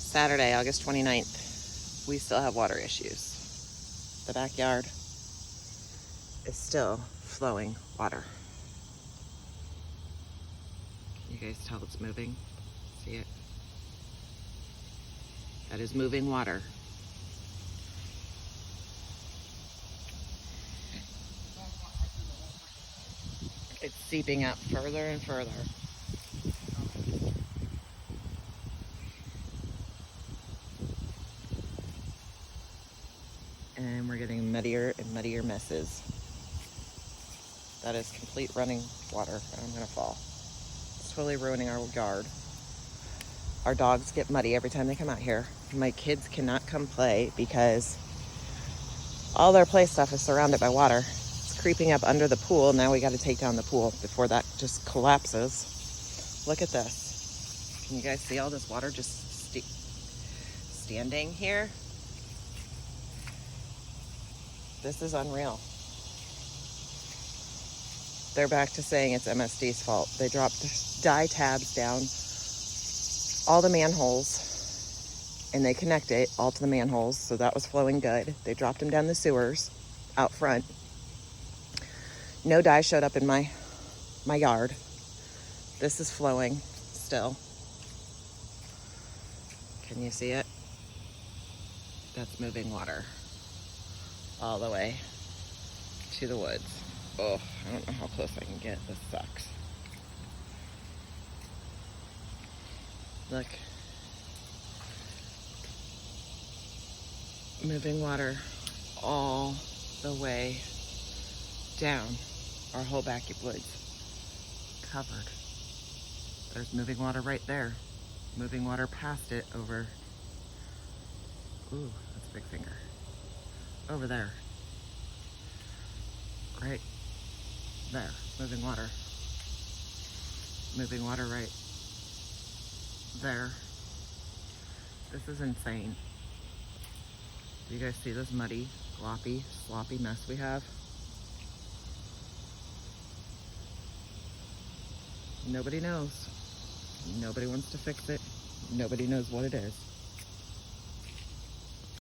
Saturday, August 29th. We still have water issues. The backyard is still flowing water. Can you guys tell it's moving? See it? That is moving water. It's seeping out further and further. And we're getting muddier and muddier messes. That is complete running water, and I'm gonna fall. It's totally ruining our yard. Our dogs get muddy every time they come out here. My kids cannot come play because all their play stuff is surrounded by water. It's creeping up under the pool. Now we got to take down the pool before that just collapses. Look at this. Can you guys see all this water just standing here? This is unreal. They're back to saying it's MSD's fault. They dropped dye tabs down all the manholes and they connect it all to the manholes, so that was flowing good. They dropped them down the sewers out front. No dye showed up in my yard. This is flowing still. Can you see it? That's moving water all the way to the woods. Oh, I don't know how close I can get. This sucks. Look. Moving water all the way down. Our whole backwoods covered. There's moving water right there. Moving water past it over. Ooh, that's a big finger. Over there. Right there. Moving water. Moving water right there. This is insane. Do you guys see this muddy, gloppy, sloppy mess we have? Nobody knows. Nobody wants to fix it. Nobody knows what it is.